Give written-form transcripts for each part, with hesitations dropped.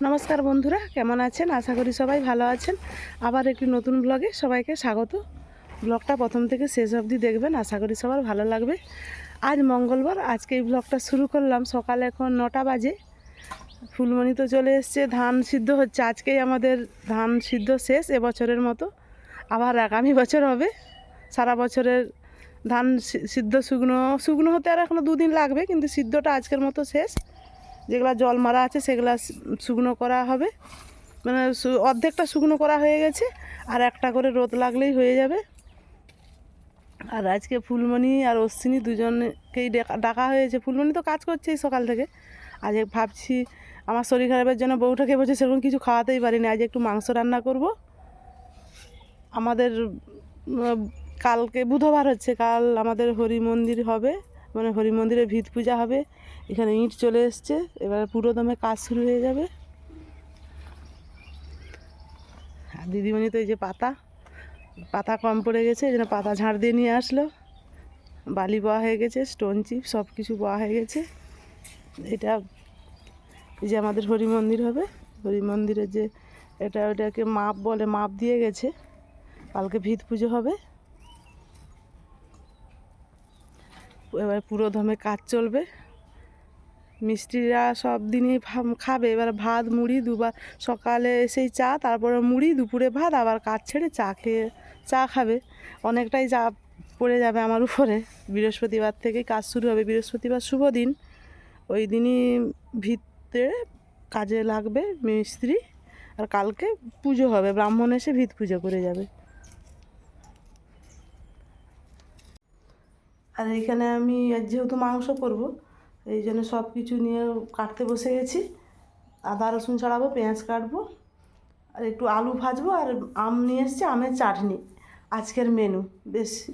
নমস্কার বন্ধুরা, কেমন আছেন? আশা করি সবাই ভালো আছেন। আবার একটি নতুন ব্লগে সবাইকে স্বাগত। ব্লগটা প্রথম থেকে শেষ অবধি দেখবেন, আশা করি সবার ভালো লাগবে। আজ মঙ্গলবার, আজকে এই ব্লগটা শুরু করলাম সকালে, এখন 9টা বাজে। ফুলমণি তো চলে এসছে, ধান সিদ্ধ হচ্ছে। আজকেই আমাদের ধান সিদ্ধ শেষ এবছরের মতো। আবার আগামী বছর হবে। সারা বছরের ধান সিদ্ধ শুকনো হতে আর এখনও 2 দিন লাগবে, কিন্তু সিদ্ধটা আজকের মতো শেষ। যেগুলো জল মারা আছে সেগুলো শুকনো করা হবে, মানে অর্ধেকটা শুকনো করা হয়ে গেছে, আর একটা করে রোদ লাগলেই হয়ে যাবে। আর আজকে ফুলমণি আর অশ্বিনী দুজনকেই ডাকা হয়েছে। ফুলমণি তো কাজ করছে সকাল থেকে। আজ ভাবছি আমার শরীর খারাপের জন্য বউটাকে বলছে সেরকম কিছু খাওয়াতেই পারিনি, আজ একটু মাংস রান্না করব। আমাদের কালকে বুধবার হচ্ছে, কাল আমাদের হরি মন্দির হবে, মানে হরি মন্দিরে ভিত পূজা হবে। এখানে ইঁট চলে এসছে, এবার পুরো দমে কাজ শুরু হয়ে যাবে। আর দিদিমণি তো এই যে পাতা কম পড়ে গেছে, এই জন্য পাতা ঝাড় দিয়ে নিয়ে আসলো। বালি বওয়া হয়ে গেছে, স্টোন চিপ সব কিছু বওয়া হয়ে গেছে। এটা এই যে আমাদের হরি মন্দির হবে, হরি মন্দিরের যে ওটাকে মাপ বলে, মাপ দিয়ে গেছে। কালকে ভিত পুজো হবে। এবার পুরো দমে কাজ চলবে। মিষ্টিরা সব দিনই খাবে। এবার ভাত মুড়ি দুবার, সকালে এসেই চা, তারপরে মুড়ি, দুপুরে ভাত, আবার কাজ ছেড়ে চা খাবে। অনেকটাই চাপ পড়ে যাবে আমার উপরে। বৃহস্পতিবার থেকেই কাজ শুরু হবে। বৃহস্পতিবার শুভ দিন, ওই দিনই ভিতে কাজে লাগবে মিস্ত্রি। আর কালকে পুজো হবে, ব্রাহ্মণ এসে ভিত পুজো করে যাবে। আর এইখানে আমি যেহেতু মাংস করব, এই জন্য সব কিছু নিয়ে কাটতে বসে গেছি। আদা রসুন ছাড়াবো, পেঁয়াজ কাটবো, আর একটু আলু ভাজবো, আর আম নিয়ে এসছি, আমের চাটনি আজকের মেনু।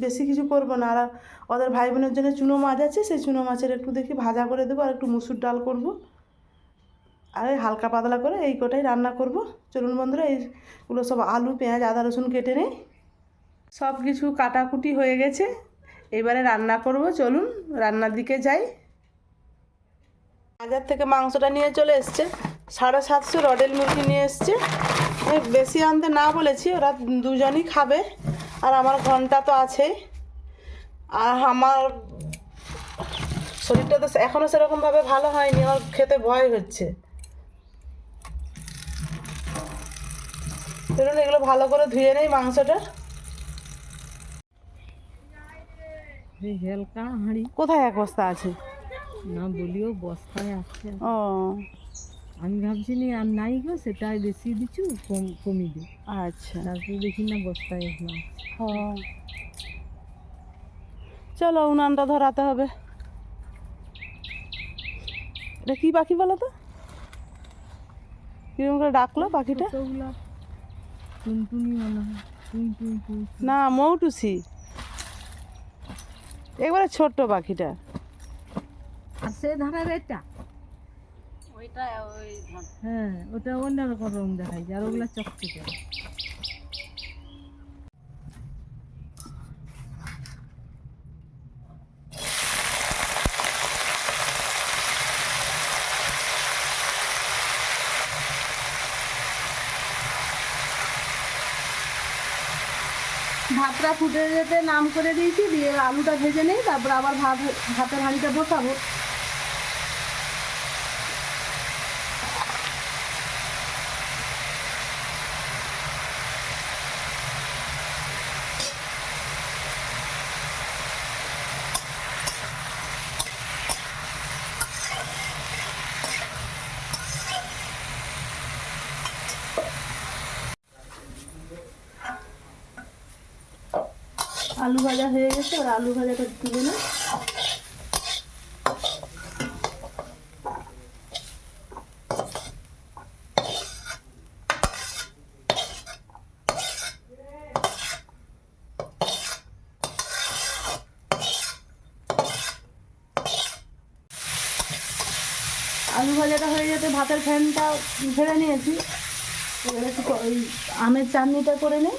বেশি কিছু করবো না। আর ওদের ভাই বোনের জন্য চুনো মাছ আছে, সেই চুনো মাছের একটু দেখি ভাজা করে দেবো, আর একটু মুসুর ডাল করব, আর হালকা পাতলা করে এই কটাই রান্না করব। চলুন বন্ধুরা, এইগুলো সব আলু পেঁয়াজ আদা রসুন কেটে নেই। সব কিছু কাটাকুটি হয়ে গেছে, এবারে রান্না করব। চলুন রান্নার দিকে যাই। বাজার থেকে মাংসটা নিয়ে চলে এসছে, 750 রডেল মুরগি নিয়ে এসছে। আমি বেশি আনতে না বলেছি, ওরা দুজনই খাবে, আর আমার ঘন্টা তো আছেই। আর আমার শরীরটা তো এখনও সেরকমভাবে ভালো হয়নি, আমার খেতে ভয় হচ্ছে। চলুন এগুলো ভালো করে ধুয়ে নেই মাংসটা। কোথায় এক বস্তা আছে? না বলিও বস্তায় আছে। ও, আমি ভাবছি নি আর নাই গো, সেটাই বেশি দিচ্ছু, কমি দে। আচ্ছা, তারপরে দেখি না বস্তায় না। ও চলো উনানটা ধরাতে হবে। এটা কি পাখি বলো তো? কিরকম করে ডাকলো পাখিটা? ওগুলা টুনটুনি মনে হয়, টুন টুন টুন। না, মৌটুসি, একবারে ছোট্ট পাখিটা। আর সে ধানের এটা, হ্যাঁ ওটা অন্যরকম রং দেখায়, আর ওগুলা চকচকে। ভাতটা ফুটে যেতে নাম করে দিয়েছি, দিয়ে আলুটা ভেজে নেই, তারপর আবার ভাতের হাঁড়িটা বসাবো। আলু ভাজা হয়ে গেছে, আর আলু ভাজাটা তুলে না। আলু ভাজাটা হয়ে যেতে ভাতের ফ্যানটা ঝেড়ে নিয়েছি। এবার একটু ওই আমের চাটনিটা করে নেই।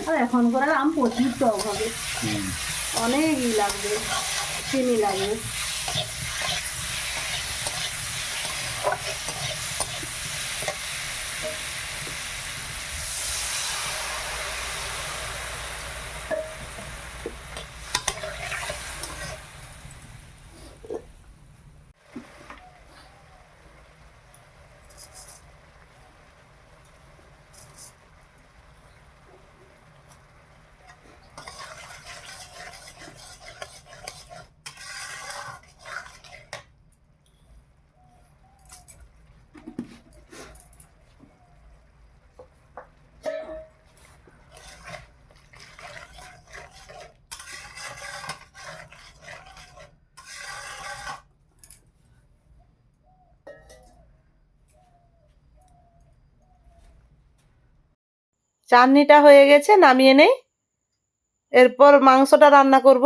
আর এখন করে আম প্রচুর টক হবে, অনেকই লাগবে, চিনি লাগবে। চাটনিটা হয়ে গেছে, নামিয়ে নেই। এরপর মাংসটা রান্না করব।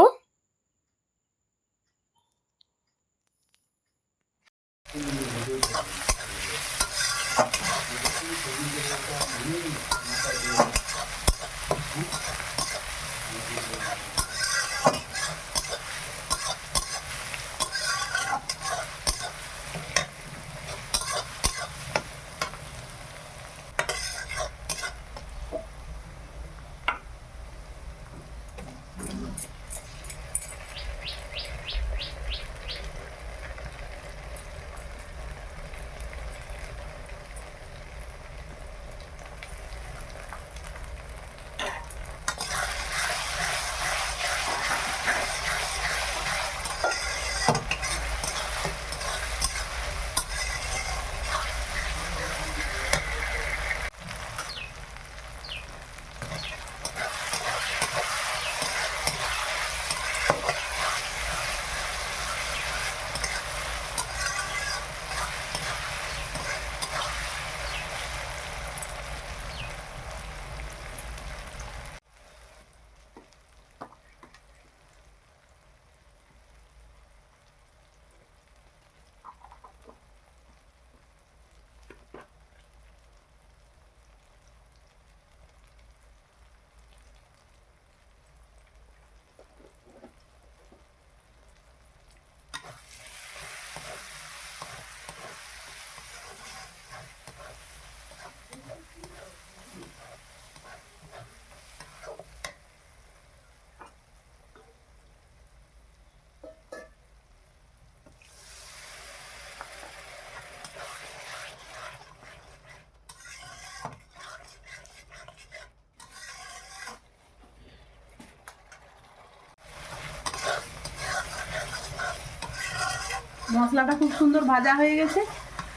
মশলাটা খুব সুন্দর ভাজা হয়ে গেছে,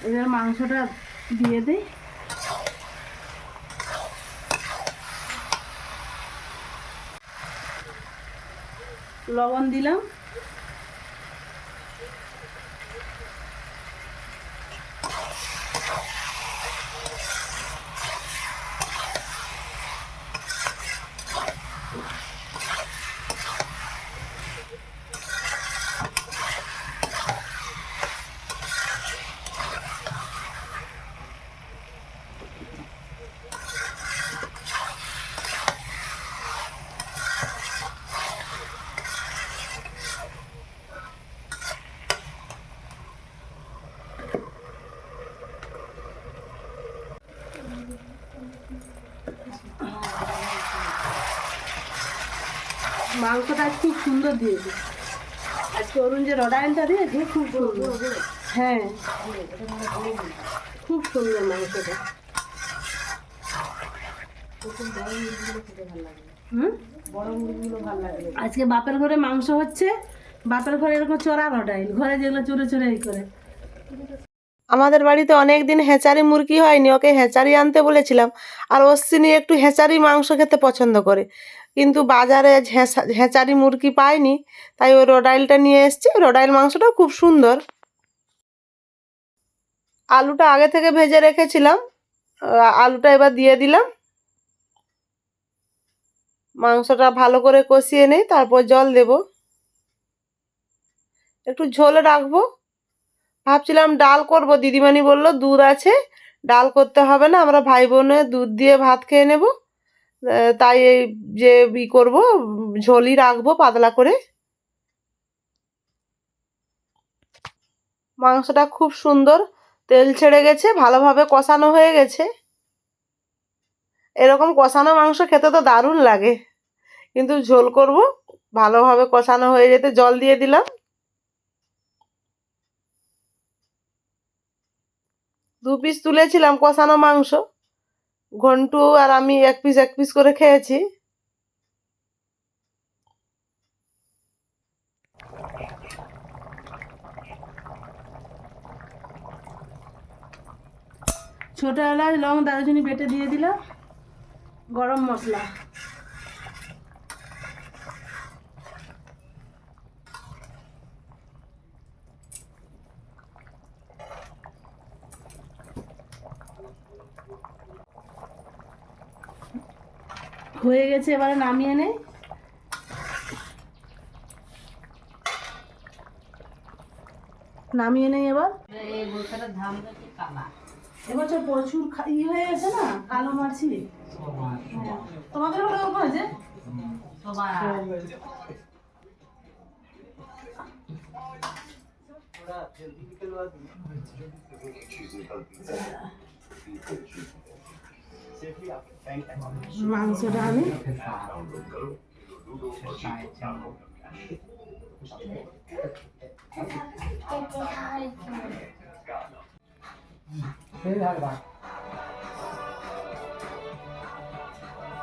এবার মাংসটা দিয়ে দিই। লবণ দিলাম, মাংসটা খুব সুন্দর দিয়েছে আজকে অরুণ, যে রডাইলটা দিয়েছে খুব সুন্দর। হ্যাঁ, খুব সুন্দর মাংসটা। আজকে বাপের ঘরে মাংস হচ্ছে, বাপের ঘরে এরকম চড়া রডাইল, ঘরে যেগুলো চুরে চুরে করে। আমাদের বাড়িতে অনেক দিন হেঁচারি মুরগি হয়নি, ওকে হেঁচারি আনতে বলেছিলাম। আর অশ্বিনী একটু হেঁচারি মাংস খেতে পছন্দ করে, কিন্তু বাজারে হেঁচারি মুরগি পাইনি, তাই ওই রডাইলটা নিয়ে এসেছি। রডাইল মাংসটাও খুব সুন্দর। আলুটা আগে থেকে ভেজে রেখেছিলাম, আলুটা এবার দিয়ে দিলাম। মাংসটা ভালো করে কষিয়ে নেই, তারপর জল দেব, একটু ঝোল রাখবো। ভাবছিলাম ডাল করব, দিদিমণি বলল দুধ আছে, ডাল করতে হবে না, আমরা ভাই বোনে দুধ দিয়ে ভাত খেয়ে নেব। তাই এই যে করবো, ঝোলই রাখবো পাতলা করে। মাংসটা খুব সুন্দর তেল ছেড়ে গেছে, ভালোভাবে কষানো হয়ে গেছে। এরকম কষানো মাংস খেতে তো দারুণ লাগে, কিন্তু ঝোল করব, ভালোভাবে কষানো হয়ে যেতে জল দিয়ে দিলাম। 2 পিস তুলেছিলাম কষানো মাংস, ঘন্টু আর আমি এক পিস করে খেয়েছি। ছোট এলাচ, লং, দারুচিনি বেটে দিয়ে দিলাম, গরম মশলা। হয়ে গেছে, এবারে নামিয়ে নেই। নামিয়ে নেই এবার। এবছর প্রচুর হয়ে গেছে না, কালো মাছি। তোমাদের ওরকম হয়েছে? মাংসটা আমি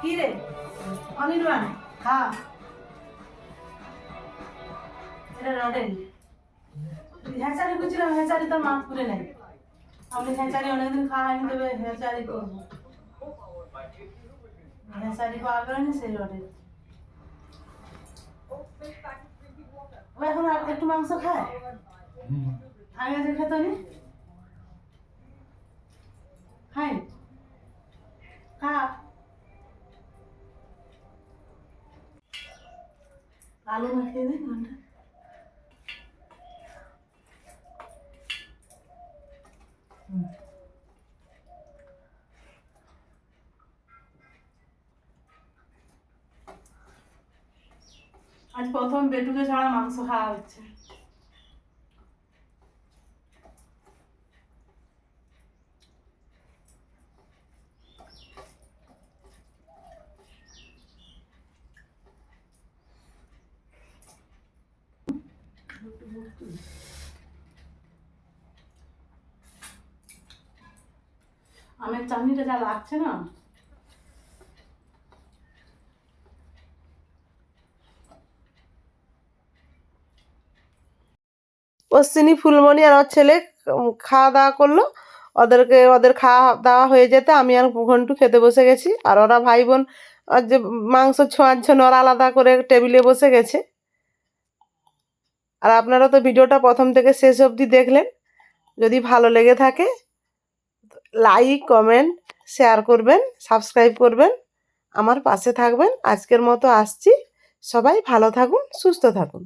কি রে অনির্বাণ খা, এটা রডেন হ্যাঁচারি করছিলাম, হ্যাঁচারি তো মাফ করে নেই। আমি হ্যাঁচারি অনেকদিন খাওয়া হয়নি, তবে হ্যাঁচারি করবো। হ্যাঁচারি পাওয়া গেল না, সেই রডেন। ও এখন আর একটু মাংস খায়, আগে যে খেত নি। খাই খা, আলু মাখিয়ে দিই ঘন্টা। আজ প্রথম বেটুকে ছাড়া মাংস খাওয়া হচ্ছে। আমের চাটনিটা যা লাগছে না, অশ্বিনী, ফুলমণি আর আমার ছেলে খাওয়া দাওয়া করলো। ওদের খাওয়া দাওয়া হয়ে যেতে আমি আর ঘন্টু খেতে বসে গেছি। আর ওরা ভাই বোন আর যে মাংস ছোঁয়ার জন্য ওরা আলাদা করে টেবিলে বসে গেছে। আর আপনারা তো ভিডিওটা প্রথম থেকে শেষ অবধি দেখলেন। যদি ভালো লেগে থাকে লাইক, কমেন্ট, শেয়ার করবেন, সাবস্ক্রাইব করবেন, আমার পাশে থাকবেন। আজকের মতো আসছি, সবাই ভালো থাকুন, সুস্থ থাকুন।